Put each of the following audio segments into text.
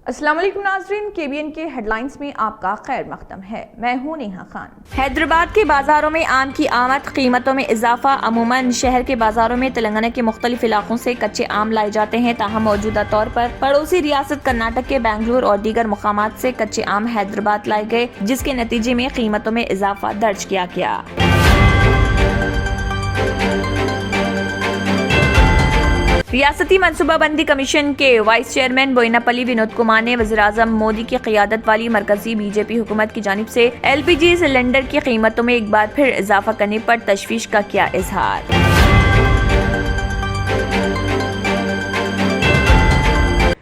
अस्सलाम वालेकुम नाज़रीन, KBN के हेडलाइंस में आपका खैर मकदम है। मैं हूँ नेहा खान। हैदराबाद के बाजारों में आम की आमद, कीमतों में इजाफा। अमूमन शहर के बाजारों में तेलंगाना के मुख्तलिफ इलाकों से कच्चे आम लाए जाते हैं, ताहम मौजूदा तौर पर पड़ोसी रियासत कर्नाटक के बेंगलुरु और दीगर मुकामात से कच्चे आम हैदराबाद लाए गए, जिसके नतीजे में कीमतों में इजाफा दर्ज किया गया। रियासती मनसूबाबंदी कमीशन के वाइस चेयरमैन बोयनापल्ली विनोद कुमार ने वज़ीर-ए-आज़म मोदी की क़ियादत वाली मरकजी बीजेपी हुकूमत की जानिब से LPG सिलेंडर की कीमतों में एक बार फिर इजाफा करने पर तशवीश का किया इजहार।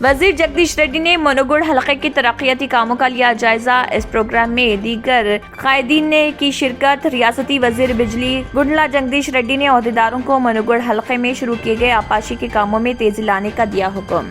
वजीर जगदीश रेड्डी ने मुनुगुड हलके की तरक्याती कामों का लिया जायजा। इस प्रोग्राम में दीगर कायदीन ने की शिरकत। रियासती वजीर बिजली गुंडला जगदीश रेड्डी ने अहदेदारों को मुनुगुड हलके में शुरू किए गए आपाशी के कामों में तेजी लाने का दिया हुक्म।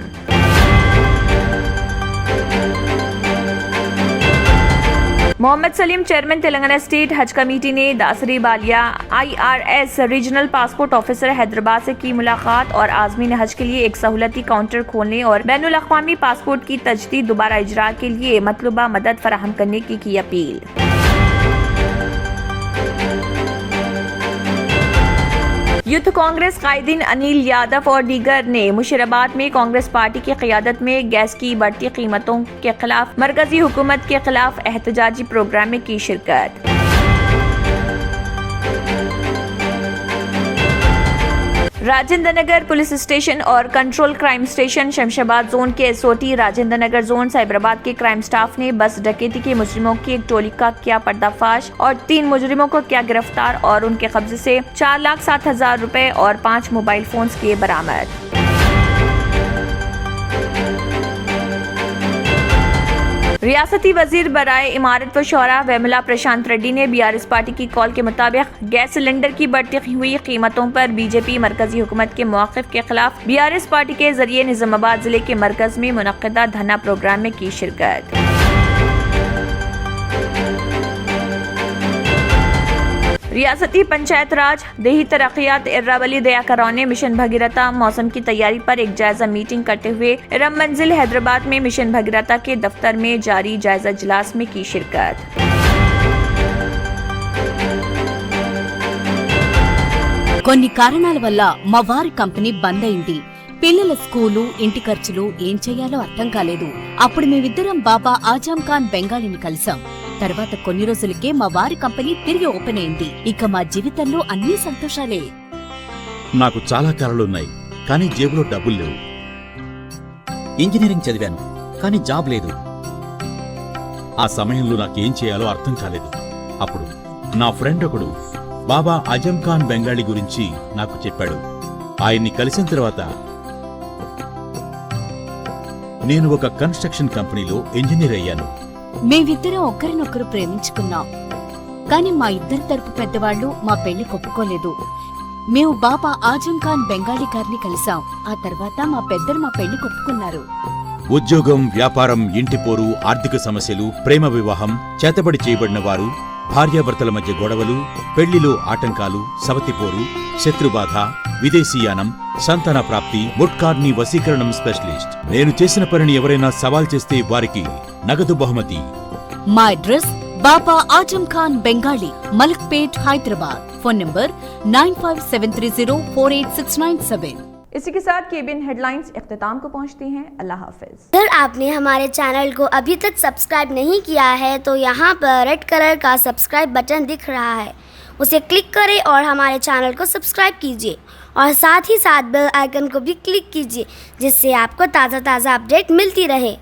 मोहम्मद सलीम चेयरमैन तेलंगाना स्टेट हज कमेटी ने Dasari Ballia IRS regional passport officer Hyderabad से की मुलाकात और आज़मीन हज के लिए एक सहूलती काउंटर खोलने और बैनुल अक़वामी पासपोर्ट की तजदीद दोबारा इजरा के लिए मतलूबा मदद फराहम करने की अपील। यूथ कांग्रेस कायदीन अनिल यादव और दीगर ने मुशीराबाद में कांग्रेस पार्टी की क़ियादत में गैस की बढ़ती कीमतों के खिलाफ मरकजी हुकूमत के खिलाफ एहतजाजी प्रोग्राम में की शिरकत। राजेंद्र नगर पुलिस स्टेशन और control crime station Shamshabad zone के SOT राजेंद्र नगर जोन साइबराबाद के क्राइम स्टाफ ने बस डकैती के मुजरिमों की एक टोली का किया पर्दाफाश और 3 मुजरिमों को किया गिरफ्तार और उनके कब्जे से 4,07,000 रुपए और 5 मोबाइल फोन्स किए बरामद। रियासती वजीर बराए इमारत व शौरा वेमला प्रशांत रेड्डी ने BRS पार्टी की कॉल के मुताबिक गैस सिलेंडर की बढ़ती हुई कीमतों पर बीजेपी मरकजी हुकूमत के मौक़िफ़ के खिलाफ BRS पार्टी के जरिए निजामाबाद जिले के मरकज में मुनक़्क़दा धरना प्रोग्राम में की शिरकत। रियासती पंचायत राज देही तरक्यात इर्रावली दयाकराव ने मिशन भगीरथा मौसम की तैयारी पर एक जायजा मीटिंग करते हुए इरम मंजिल हैदराबाद में मिशन भगीरथा के दफ्तर में जारी जायजा इजलास में की शिरकत। కొన్ని కారణాల వల్ల మా వారి కంపెనీ బంద్ అయింది. పిల్లల స్కూలు, ఇంటి ఖర్చులు ఏం చేయాలో అర్థం కాలేదు. అప్పుడు మేమిద్దరం బాబా ఆజం ఖాన్ బెంగాలీని కలిసాం. తర్వాత కొన్ని రోజులకే మా వారి కంపెనీ తిరిగి ఓపెన్ అయింది. ఇక మా జీవితంలో అన్ని సంతోషాలే. నాకు చాలా కలలున్నాయి, కానీ జేబులో డబ్బులు లేవు. ఇంజనీరింగ్ చదివాను, కానీ జాబ్ లేదు. ఆ సమయంలో నాకేం చేయాలో అర్థం కాలేదు. అప్పుడు నా ఫ్రెండ్ ఒకడు బాబా ఆజం ఖాన్ బెంగాలీ గురించి నాకు చెప్పాడు. ఆయన్ని కలిసిన తర్వాత నేను ఒక కన్స్ట్రక్షన్ కంపెనీలో ఇంజనీర్ అయ్యాను. మేమిద్దరం ఒకరినొకరు ప్రేమించుకున్నాం. కాని మా ఇద్దరి తరపు పెద్దవాళ్లు మా పెళ్లి ఒప్పుకోలేదు. మేము బాబా ఆజం ఖాన్ బెంగాలీ గారిని కలిసాం. ఆ తర్వాత మా పెద్దలు మా పెళ్లి ఒప్పుకున్నారు. ఉద్యోగం, వ్యాపారం, ఇంటి పోరు, ఆర్థిక సమస్యలు, ప్రేమ వివాహం, చేతబడి చేయబడిన వారు, భార్యాభర్తల మధ్య గొడవలు, పెళ్లిలో ఆటంకాలు, సవతిపోరు, శత్రుబాధ, విదేశీయానం, సంతాన ప్రాప్తి, ముట్కార్ని వశీకరణం స్పెషలిస్ట్. నేను చేసిన పనిని ఎవరైనా సవాల్ చేస్తే వారికి నగదు బహుమతి. మా address Baba Azam Khan Bengali, Malakpet, Hyderabad. Phone number 9573048697। इसी के साथ KBN हेडलाइंस इख्तिताम को पहुंचती हैं। अल्लाह हाफिज। अगर आपने हमारे चैनल को अभी तक सब्सक्राइब नहीं किया है तो यहाँ पर रेड कलर का सब्सक्राइब बटन दिख रहा है, उसे क्लिक करें और हमारे चैनल को सब्सक्राइब कीजिए और साथ ही साथ बेल आइकन को भी क्लिक कीजिए, जिससे आपको ताज़ा अपडेट मिलती रहे।